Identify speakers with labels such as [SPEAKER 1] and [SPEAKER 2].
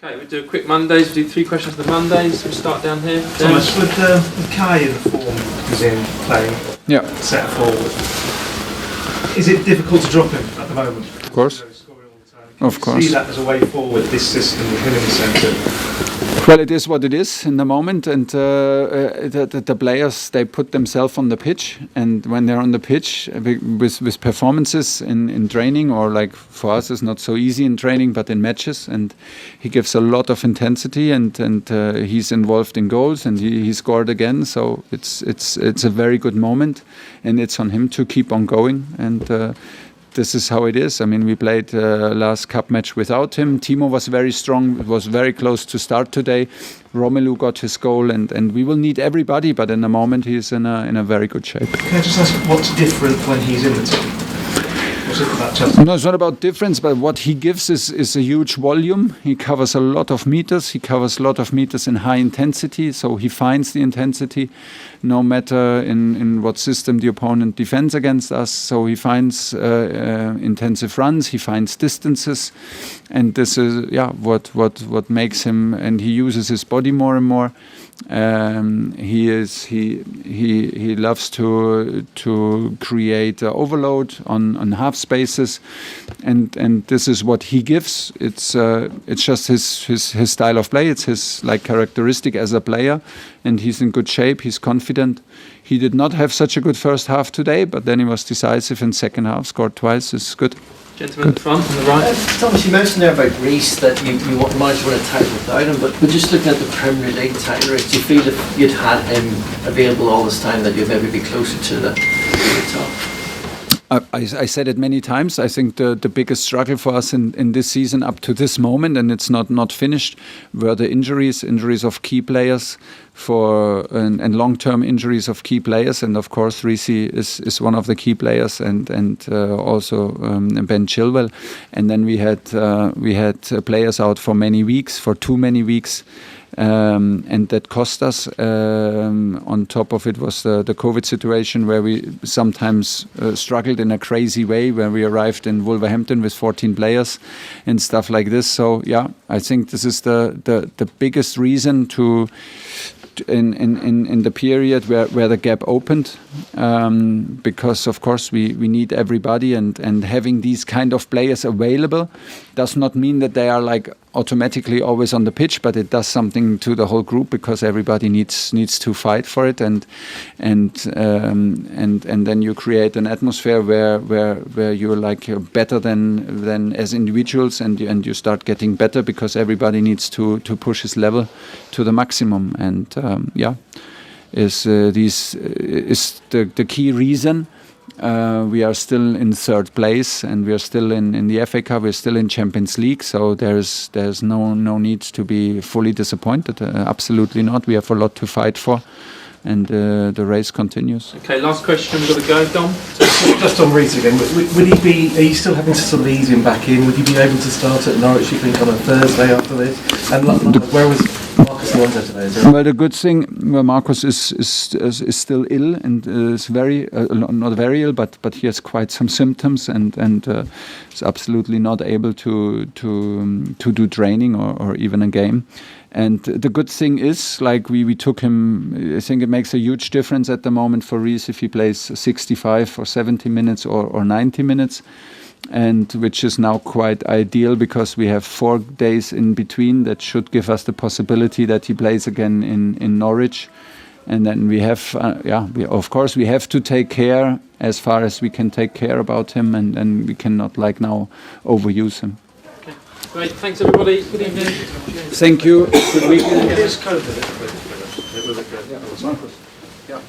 [SPEAKER 1] Okay, we'll do a quick Mondays. We'll do 3 questions for the Mondays. We'll start down here.
[SPEAKER 2] Thomas, with Kai in the form he's in playing set forward, is it difficult to drop him at the moment?
[SPEAKER 3] Of course. Of course.
[SPEAKER 2] See that as a way forward, this system with him in the centre?
[SPEAKER 3] Well, it is what it is in the moment, and the players, they put themselves on the pitch, and when they're on the pitch with performances in training, or like for us it's not so easy in training, but in matches, and he gives a lot of intensity, and he's involved in goals, and he scored again, so it's a very good moment, and it's on him to keep on going, and this is how it is. I mean, we played last cup match without him. Timo was very strong, was very close to start today. Romelu got his goal, and we will need everybody, but in the moment he's in a very good shape.
[SPEAKER 2] Can I just ask, what's different when he's in the team? What's it about Chelsea?
[SPEAKER 3] No, it's not about difference, but what he gives is a huge volume. He covers a lot of meters. He covers a lot of meters in high intensity, so he finds the intensity no matter in what system the opponent defends against us. So he finds intensive runs, he finds distances, and this is what makes him, and he uses his body more and more. He loves to create overload on half spaces, and this is what he gives. It's just his style of play. It's his characteristic as a player, and he's in good shape. He's confident. He did not have such a good first half today, but then he was decisive in second half. Scored twice. It's good.
[SPEAKER 1] Gentleman in the front on the right.
[SPEAKER 4] Thomas, you mentioned there about Reece that you might win a title without him, but we're just looking at the Premier League title race. Do you feel if you'd had him available all this time that you'd maybe be closer to the top?
[SPEAKER 3] I said it many times. I think the biggest struggle for us in this season up to this moment, and it's not finished, were the injuries of key players and long-term injuries of key players. And of course, Reece is one of the key players, and also Ben Chilwell. And then we had players out for many weeks, for too many weeks. And that cost us. On top of it was the COVID situation, where we sometimes struggled in a crazy way, where we arrived in Wolverhampton with 14 players and stuff like this. So yeah, I think this is the biggest reason in the period where the gap opened, because of course we need everybody, and having these kind of players available does not mean that they are automatically always on the pitch, but it does something to the whole group, because everybody needs to fight for it, and then you create an atmosphere where you're better than as individuals, and you start getting better because everybody needs to push his level to the maximum, and is the key reason. We are still in third place, and we are still in the FA Cup. We're still in Champions League, so there's no need to be fully disappointed. Absolutely not. We have a lot to fight for, and the race continues.
[SPEAKER 1] Okay, last question. We've got to go, Dom.
[SPEAKER 2] Just on Reece again. Are you still having to sort of ease him back in? Would he be able to start at Norwich, you think, on a Thursday after this? And where was Marcus Alonso today?
[SPEAKER 3] Well, the good thing, Marcus is still ill, and is very not very ill, but he has quite some symptoms, and is absolutely not able to do training or even a game. And the good thing is, we took him. I think it makes a huge difference at the moment for Reece if he plays 65 or 70 minutes or 90 minutes. And which is now quite ideal, because we have 4 days in between that should give us the possibility that he plays again in Norwich. And then we have, of course, we have to take care as far as we can take care about him, and we cannot now overuse him.
[SPEAKER 1] Okay. Great, thanks everybody. Good evening.
[SPEAKER 3] Thank you. Good weekend.
[SPEAKER 2] It is COVID. It was a good. Yeah.